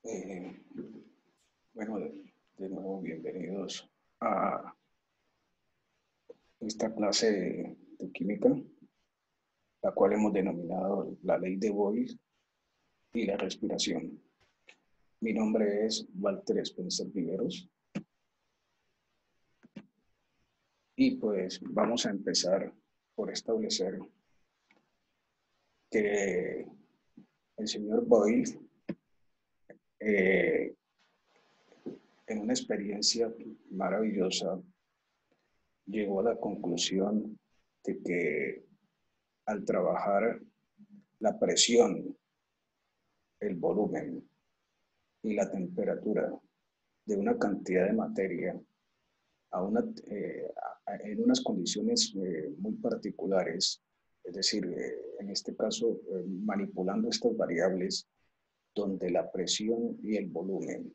Eh, bueno, de nuevo, bienvenidos a esta clase de química, la cual hemos denominado la ley de Boyle y la respiración. Mi nombre es Walter Spencer Viveros y pues vamos a empezar por establecer que el señor Boyle, eh, en una experiencia maravillosa, llegó a la conclusión de que al trabajar la presión, el volumen y la temperatura de una cantidad de materia a una, en unas condiciones muy particulares, es decir, en este caso, manipulando estas variables donde la presión y el volumen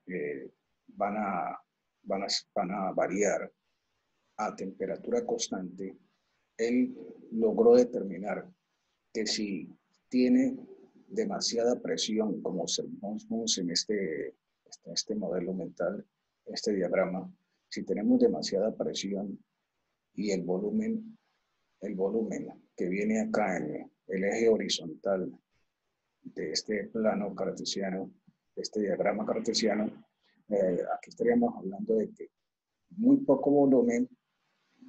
eh, van, a, van a variar a temperatura constante, él logró determinar que si tiene demasiada presión, como observamos en este modelo mental, este diagrama, si tenemos demasiada presión y el volumen que viene acá en el eje horizontal de este plano cartesiano, de este diagrama cartesiano, aquí estaríamos hablando de que muy poco volumen,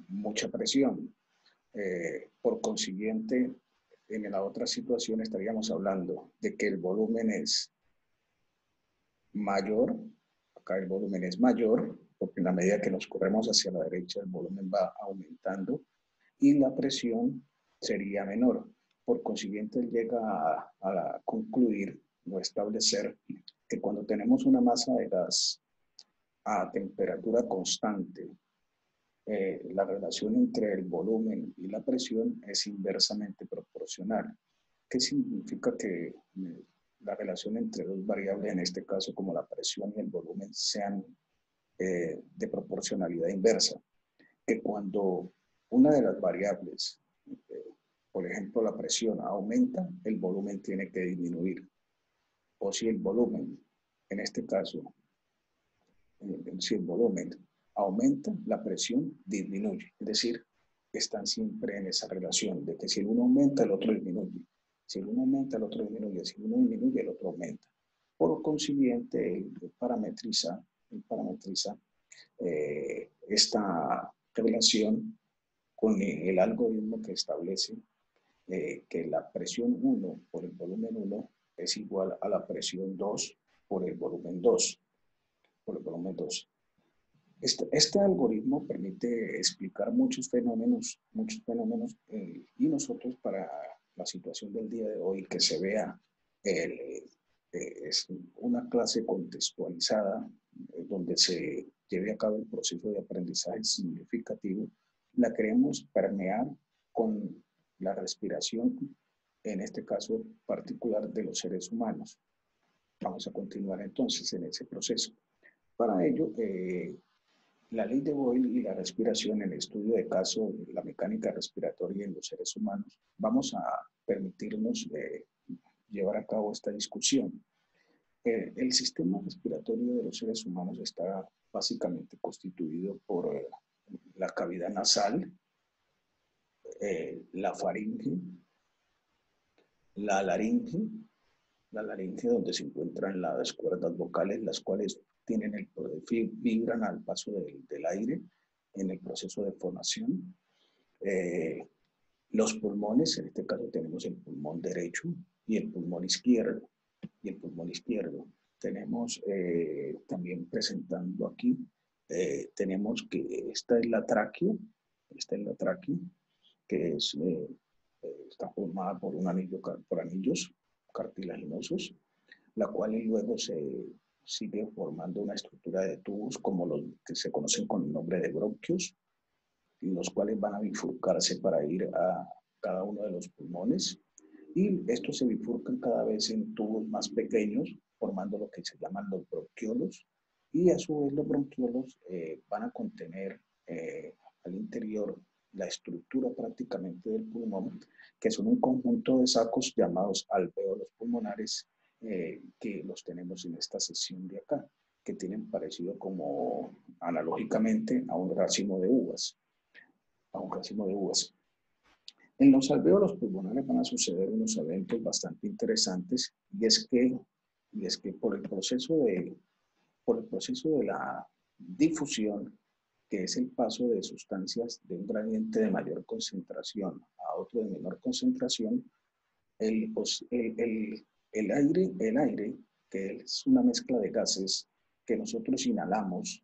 mucha presión. Por consiguiente, en la otra situación estaríamos hablando de que el volumen es mayor, acá el volumen es mayor, porque en la medida que nos corremos hacia la derecha el volumen va aumentando y la presión sería menor. Por consiguiente, él llega a concluir o establecer que cuando tenemos una masa de gas a temperatura constante, la relación entre el volumen y la presión es inversamente proporcional. ¿Qué significa que la relación entre dos variables, en este caso como la presión y el volumen, sean de proporcionalidad inversa? Que cuando una de las variables, eh, por ejemplo la presión, aumenta, el volumen tiene que disminuir. O si el volumen, en este caso, si el volumen aumenta, la presión disminuye. Es decir, están siempre en esa relación de que si uno aumenta, el otro disminuye. Si uno aumenta, el otro disminuye. Si uno disminuye, el otro aumenta. Por consiguiente, parametriza esta relación con el algoritmo que establece que la presión 1 por el volumen 1 es igual a la presión 2 por el volumen 2. Por el volumen 2. Este algoritmo permite explicar muchos fenómenos y nosotros para la situación del día de hoy que se vea es una clase contextualizada donde se lleve a cabo el proceso de aprendizaje significativo, la queremos permear con la respiración, en este caso particular de los seres humanos. Vamos a continuar entonces en ese proceso. Para ello, la ley de Boyle y la respiración en el estudio de caso de la mecánica respiratoria en los seres humanos, vamos a permitirnos llevar a cabo esta discusión. El sistema respiratorio de los seres humanos está básicamente constituido por la cavidad nasal, la faringe, la laringe, la laringe donde se encuentran las cuerdas vocales, las cuales tienen vibran al paso del aire en el proceso de fonación. Eh, los pulmones, en este caso tenemos el pulmón derecho y el pulmón izquierdo. Y el pulmón izquierdo. Tenemos también presentando aquí, tenemos que esta es la tráquea, que está formada por un anillo, por anillos cartilaginosos, la cual luego se sigue formando una estructura de tubos como los que se conocen con el nombre de bronquios, los cuales van a bifurcarse para ir a cada uno de los pulmones y estos se bifurcan cada vez en tubos más pequeños, formando lo que se llaman los bronquiolos y a su vez los bronquiolos van a contener al interior la estructura prácticamente del pulmón, que son un conjunto de sacos llamados alvéolos pulmonares, que los tenemos en esta sesión de acá, que tienen parecido como analógicamente a un racimo de uvas, a un racimo de uvas. En los alvéolos pulmonares van a suceder unos eventos bastante interesantes y es que por el proceso de la difusión, que es el paso de sustancias de un gradiente de mayor concentración a otro de menor concentración, el, el aire, que es una mezcla de gases que nosotros inhalamos,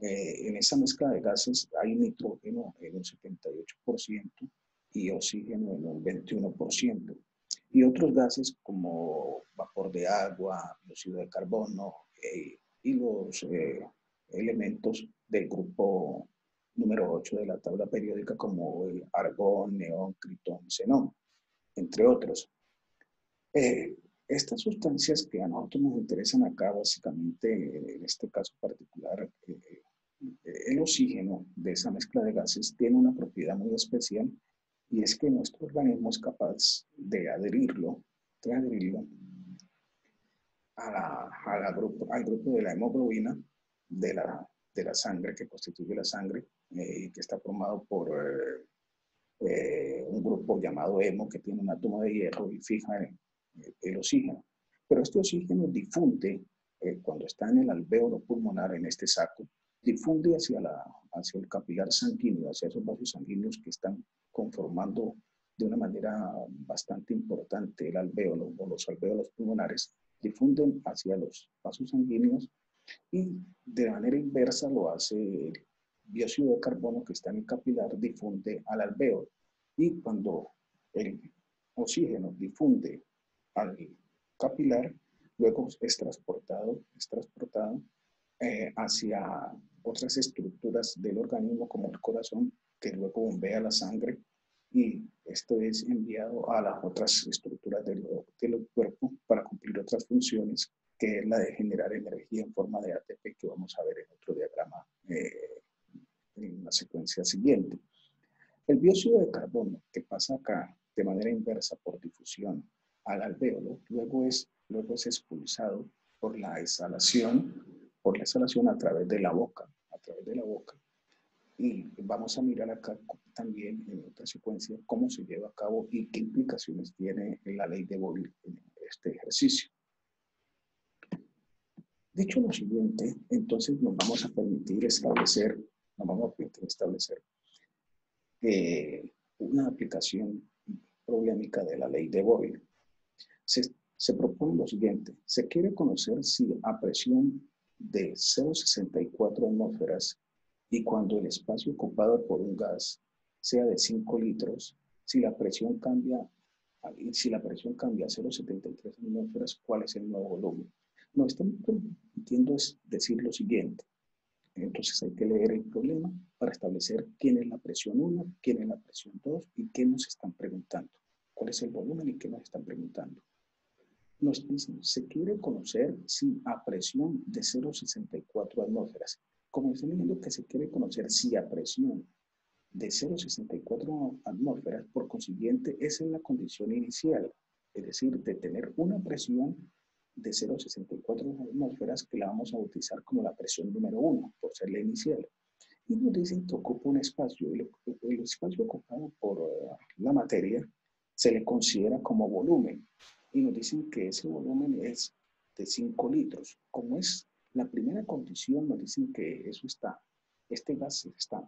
en esa mezcla de gases hay nitrógeno en un 78% y oxígeno en un 21%. Y otros gases como vapor de agua, dióxido de carbono y los elementos del grupo número 8 de la tabla periódica como el argón, neón, critón, xenón, entre otros. Estas sustancias que a nosotros nos interesan acá, básicamente, en este caso particular, el oxígeno de esa mezcla de gases tiene una propiedad muy especial y es que nuestro organismo es capaz de adherirlo al grupo de la hemoglobina de la sangre, que constituye la sangre, y que está formado por un grupo llamado hemo que tiene un átomo de hierro y fija el oxígeno. Pero este oxígeno difunde, cuando está en el alvéolo pulmonar, en este saco, difunde hacia el capilar sanguíneo, hacia esos vasos sanguíneos que están conformando de una manera bastante importante el alvéolo o los alvéolos pulmonares, difunden hacia los vasos sanguíneos y de manera inversa lo hace el dióxido de carbono que está en el capilar, difunde al alvéolo. Y cuando el oxígeno difunde al capilar, luego es transportado hacia otras estructuras del organismo como el corazón, que luego bombea la sangre y esto es enviado a las otras estructuras del cuerpo para cumplir otras funciones, que es la de generar energía en forma de ATP, que vamos a ver en otro diagrama en la secuencia siguiente. El dióxido de carbono que pasa acá de manera inversa por difusión al alvéolo, luego es expulsado por la exhalación a través de la boca, Y vamos a mirar acá también en otra secuencia cómo se lleva a cabo y qué implicaciones tiene la ley de Boyle en este ejercicio. Dicho lo siguiente, entonces nos vamos a permitir establecer una aplicación problemática de la ley de Boyle. Se propone lo siguiente: se quiere conocer si a presión de 0,64 atmósferas y cuando el espacio ocupado por un gas sea de 5 litros, si la presión cambia a 0,73 atmósferas, ¿cuál es el nuevo volumen? Nos están permitiendo decir lo siguiente. Entonces hay que leer el problema para establecer quién es la presión 1, quién es la presión 2 y qué nos están preguntando. ¿Cuál es el volumen y qué nos están preguntando? Nos dicen, se quiere conocer si a presión de 0,64 atmósferas. Como están diciendo que se quiere conocer si a presión de 0,64 atmósferas, por consiguiente, esa es la condición inicial. Es decir, de tener una presión de 0,64 atmósferas que la vamos a bautizar como la presión número 1, por ser la inicial. Y nos dicen que ocupa un espacio. El espacio ocupado por la materia se le considera como volumen. Y nos dicen que ese volumen es de 5 litros. Como es la primera condición, nos dicen que este gas está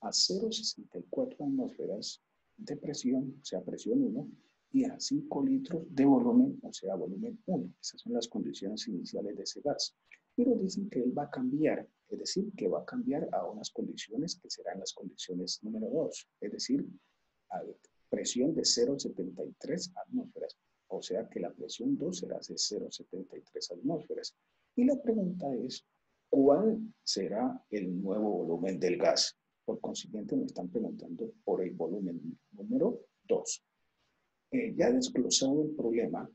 a 0,64 atmósferas de presión, o sea, presión 1, y a 5 litros de volumen, o sea, volumen 1. Esas son las condiciones iniciales de ese gas. Pero dicen que él va a cambiar, es decir, que va a cambiar a unas condiciones que serán las condiciones número 2, es decir, a presión de 0,73 atmósferas. O sea que la presión 2 será de 0,73 atmósferas. Y la pregunta es, ¿cuál será el nuevo volumen del gas? Por consiguiente, me están preguntando por el volumen número 2. Ya desglosado el problema,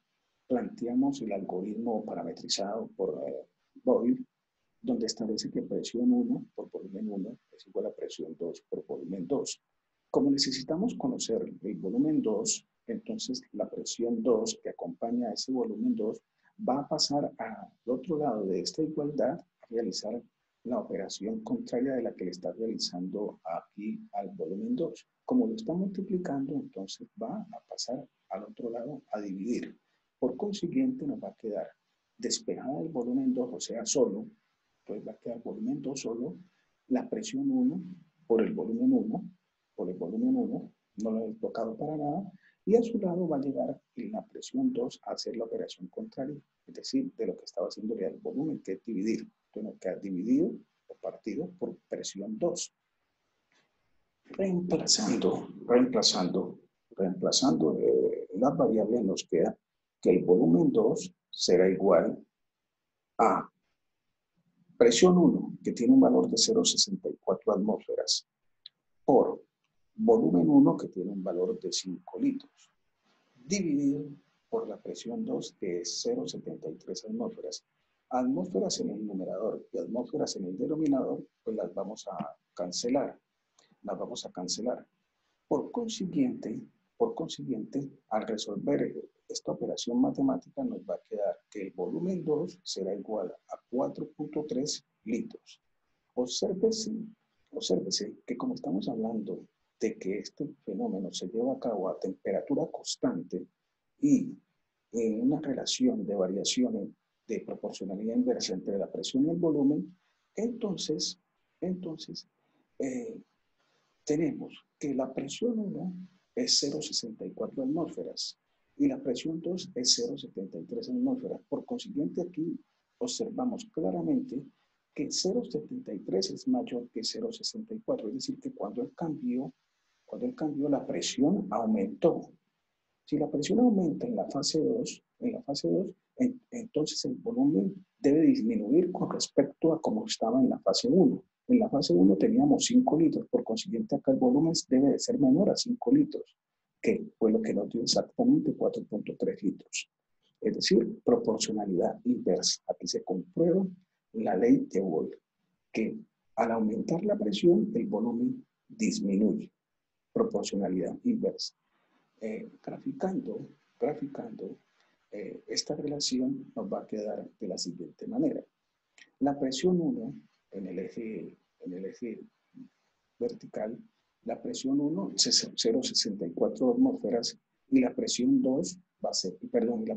planteamos el algoritmo parametrizado por Boyle, donde establece que presión 1 por volumen 1 es igual a presión 2 por volumen 2. Como necesitamos conocer el volumen 2, entonces la presión 2 que acompaña a ese volumen 2 va a pasar al otro lado de esta igualdad a realizar la operación contraria de la que le está realizando aquí al volumen 2. Como lo está multiplicando, entonces va a pasar al otro lado a dividir. Por consiguiente, nos va a quedar despejada el volumen 2, o sea, solo, entonces va a quedar volumen 2 solo, la presión 1 por el volumen 1, no lo he tocado para nada, y a su lado va a llegar la presión 2 a hacer la operación contraria, es decir, de lo que estaba haciendo el volumen, que es dividir. Entonces, queda dividido o partido por presión 2. Reemplazando las variables, nos queda que el volumen 2 será igual a presión 1, que tiene un valor de 0,64 atmósferas, por volumen 1, que tiene un valor de 5 litros, dividido por la presión 2, que es 0,73 atmósferas. Atmósferas en el numerador y atmósferas en el denominador, pues las vamos a cancelar. Por consiguiente, al resolver esta operación matemática, nos va a quedar que el volumen 2 será igual a 4.3 litros. Obsérvese que como estamos hablando de que este fenómeno se lleva a cabo a temperatura constante y en una relación de variaciones de proporcionalidad inversa entre la presión y el volumen, entonces tenemos que la presión 1 es 0,64 atmósferas y la presión 2 es 0,73 atmósferas. Por consiguiente, aquí observamos claramente que 0,73 es mayor que 0,64, es decir, que cuando él cambió, la presión aumentó. Si la presión aumenta en la fase 2, entonces el volumen debe disminuir con respecto a como estaba en la fase 1. En la fase 1 teníamos 5 litros, por consiguiente acá el volumen debe de ser menor a 5 litros, que fue lo que nos dio exactamente 4.3 litros. Es decir, proporcionalidad inversa. Aquí se comprueba la ley de Boyle, que al aumentar la presión, el volumen disminuye. Proporcionalidad inversa. Graficando esta relación nos va a quedar de la siguiente manera. La presión 1 en el eje vertical, la presión 1 es 0,64 atmósferas y la presión 2 va a ser, perdón, el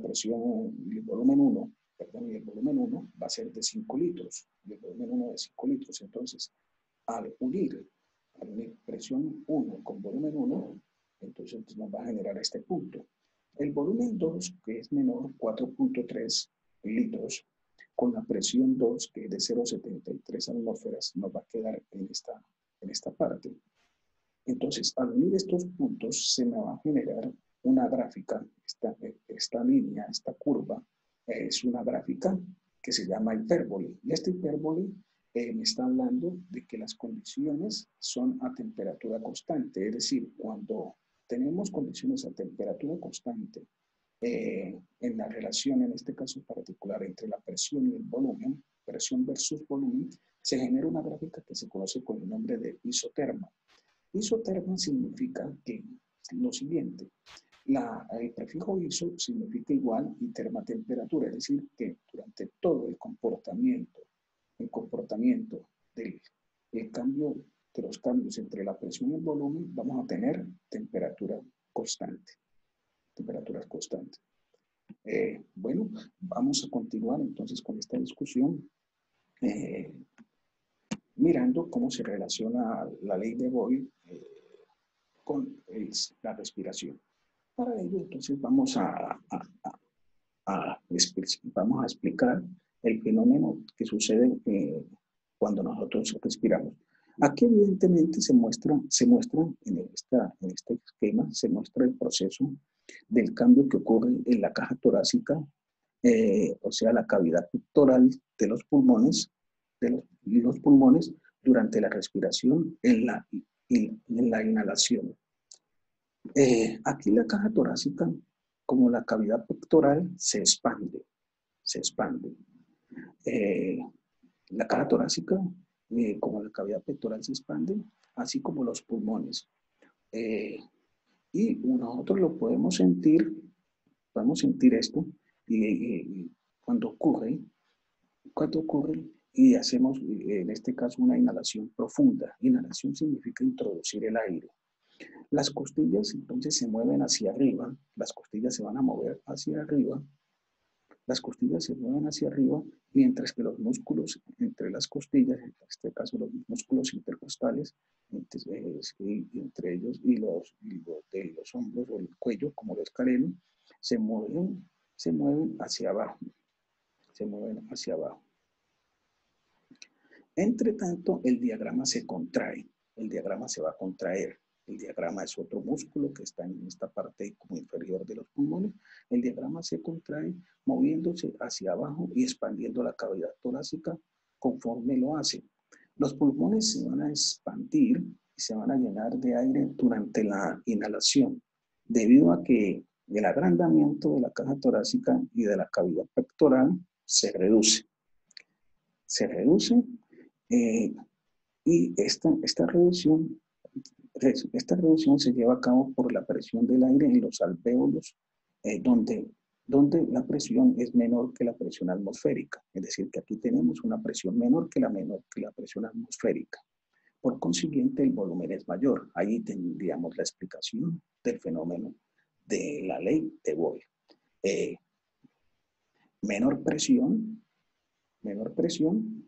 volumen 1, y el volumen 1 va a ser de 5 litros, el volumen 1 de 5 litros. Entonces, al unir presión 1 con volumen 1, entonces nos va a generar este punto. El volumen 2, que es menor, 4.3 litros, con la presión 2, que es de 0,73 atmósferas, nos va a quedar en esta parte. Entonces, al unir estos puntos, se me va a generar una gráfica, esta línea, esta curva, es una gráfica que se llama hipérbole. Y esta hipérbole me está hablando de que las condiciones son a temperatura constante, es decir, cuando tenemos condiciones a temperatura constante, en la relación, en este caso particular, entre la presión y el volumen, presión versus volumen, se genera una gráfica que se conoce con el nombre de isoterma. Isoterma significa que lo siguiente, el prefijo iso significa igual y terma temperatura, es decir, que durante todo el comportamiento del cambio, de los cambios entre la presión y el volumen, vamos a tener temperaturas constantes. Bueno, vamos a continuar entonces con esta discusión, mirando cómo se relaciona la ley de Boyle con la respiración. Para ello, entonces, vamos a explicar el fenómeno que sucede cuando nosotros respiramos. Aquí, evidentemente, se muestra en este esquema, se muestra el proceso del cambio que ocurre en la caja torácica, o sea, la cavidad pectoral de los pulmones, durante la respiración en la inhalación. Aquí la caja torácica, como la cavidad pectoral, se expande. La caja torácica, como la cavidad pectoral se expande, así como los pulmones. Y nosotros lo podemos sentir esto, y cuando ocurre, y hacemos en este caso una inhalación profunda. Inhalación significa introducir el aire. Las costillas entonces se mueven hacia arriba, las costillas se van a mover hacia arriba, las costillas se mueven hacia arriba, mientras que los músculos entre las costillas, en este caso los músculos intercostales, entre ellos y los de los hombros o el cuello, como lo escaleno, se mueven, se mueven hacia abajo, se mueven hacia abajo. Entre tanto, el diagrama se contrae, el diagrama se va a contraer. El diagrama es otro músculo que está en esta parte como inferior de los pulmones. El diagrama se contrae moviéndose hacia abajo y expandiendo la cavidad torácica conforme lo hace. Los pulmones se van a expandir y se van a llenar de aire durante la inhalación, debido a que el agrandamiento de la caja torácica y de la cavidad pectoral se reduce. Se reduce eh, y esta reducción se lleva a cabo por la presión del aire en los alvéolos, donde la presión es menor que la presión atmosférica. Es decir, que aquí tenemos una presión menor que la presión atmosférica. Por consiguiente, el volumen es mayor. Ahí tendríamos la explicación del fenómeno de la ley de Boyle. Eh, menor presión,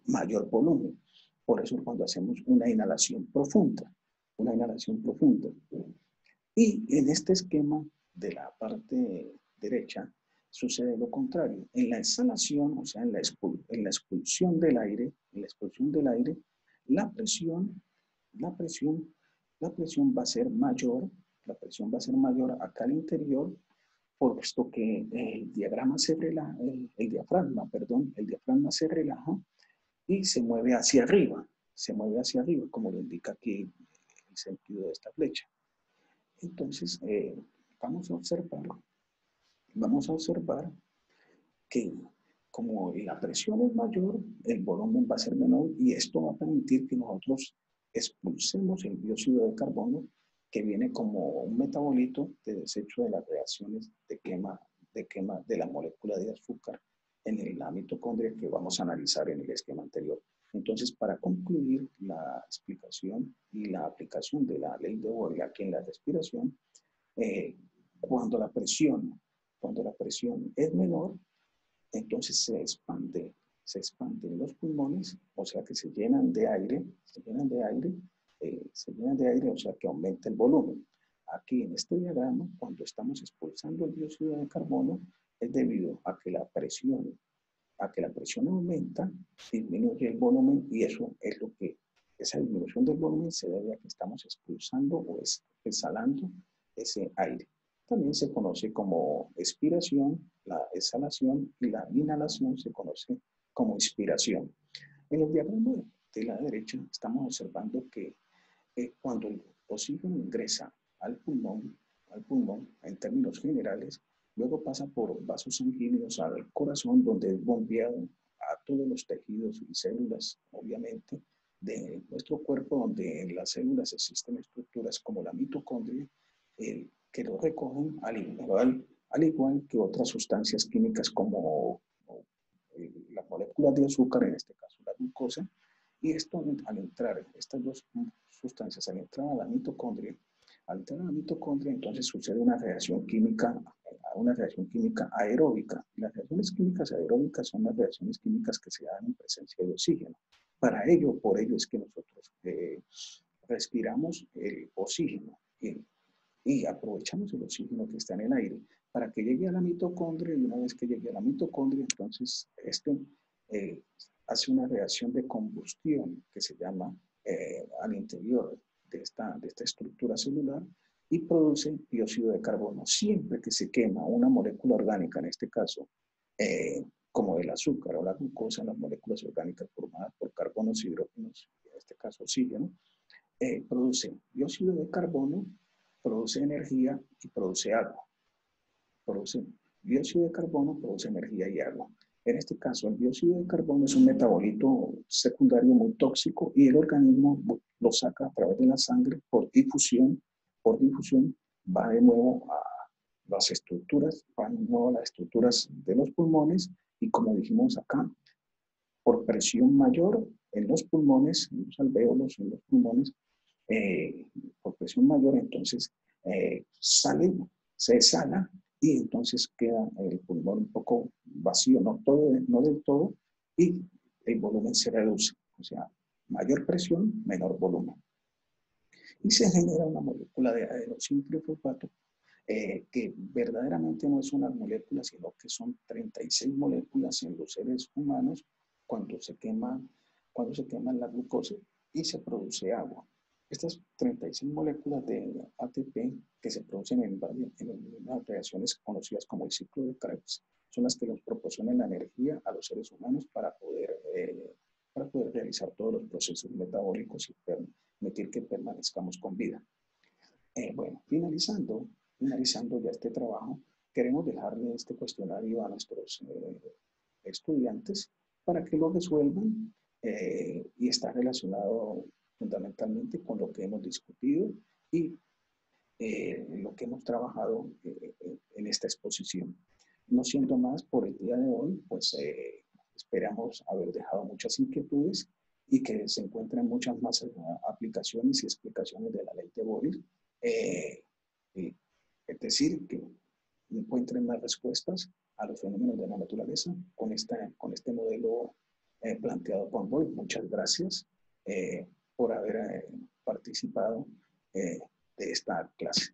mayor volumen. Por eso cuando hacemos una inhalación profunda. Y en este esquema de la parte derecha sucede lo contrario. En la exhalación, o sea, en la expulsión del aire, la presión, la presión, la presión va a ser mayor, acá al interior, puesto que el diafragma se relaja, el diafragma se relaja y se mueve hacia arriba, como lo indica aquí el sentido de esta flecha. Entonces, vamos a observar que como la presión es mayor, el volumen va a ser menor y esto va a permitir que nosotros expulsemos el dióxido de carbono, que viene como un metabolito de desecho de las reacciones de quema de la molécula de azúcar en la mitocondria, que vamos a analizar en el esquema anterior. Entonces, para concluir la explicación y la aplicación de la ley de Boyle aquí en la respiración, eh, cuando la presión es menor, entonces se expanden los pulmones, o sea que se llenan de aire, o sea que aumenta el volumen. Aquí en este diagrama, cuando estamos expulsando el dióxido de carbono, es debido a que la presión aumenta, disminuye el volumen, y eso es lo que, esa disminución del volumen se debe a que estamos expulsando o exhalando ese aire. También se conoce como expiración, la exhalación, y la inhalación se conoce como inspiración. En el diagrama de la derecha estamos observando que cuando el oxígeno ingresa al pulmón en términos generales, luego pasa por vasos sanguíneos al corazón, donde es bombeado a todos los tejidos y células, obviamente, de nuestro cuerpo, donde en las células existen estructuras como la mitocondria, que lo recogen al igual que otras sustancias químicas como las moléculas de azúcar, en este caso la glucosa. Y esto, estas dos sustancias, al entrar a la mitocondria, entonces sucede una reacción química aeróbica. Las reacciones químicas aeróbicas son las reacciones químicas que se dan en presencia de oxígeno. Por ello es que nosotros respiramos el oxígeno y aprovechamos el oxígeno que está en el aire para que llegue a la mitocondria, y una vez que llegue a la mitocondria, entonces esto hace una reacción de combustión que se llama al interior de esta estructura celular, y produce dióxido de carbono. Siempre que se quema una molécula orgánica, en este caso, como el azúcar o la glucosa, las moléculas orgánicas formadas por carbonos, hidrógenos, en este caso oxígeno, produce dióxido de carbono, produce energía y produce agua. Produce dióxido de carbono, produce energía y agua. En este caso, el dióxido de carbono es un metabolito secundario muy tóxico, y el organismo lo saca a través de la sangre por difusión va de nuevo a las estructuras, van de nuevo a las estructuras de los pulmones y como dijimos acá, por presión mayor en los pulmones, en los alvéolos, en los pulmones, por presión mayor, entonces sale, se exhala y entonces queda el pulmón un poco vacío, no, todo, no del todo, y el volumen se reduce. O sea, mayor presión, menor volumen. Y se genera una molécula de adenosíntrifosfato que verdaderamente no es una molécula, sino que son 36 moléculas en los seres humanos cuando se quema, la glucosa y se produce agua. Estas 36 moléculas de ATP que se producen en unas reacciones conocidas como el ciclo de Krebs son las que nos proporcionan la energía a los seres humanos para poder realizar todos los procesos metabólicos y permitir que permanezcamos con vida. Bueno, finalizando ya este trabajo, queremos dejarle este cuestionario a nuestros estudiantes para que lo resuelvan y está relacionado fundamentalmente con lo que hemos discutido y lo que hemos trabajado en esta exposición. No siendo más por el día de hoy, pues esperamos haber dejado muchas inquietudes y que se encuentren muchas más aplicaciones y explicaciones de la ley de Boyle. Es decir, que encuentren más respuestas a los fenómenos de la naturaleza con este modelo planteado por Boyle. Muchas gracias por haber participado de esta clase.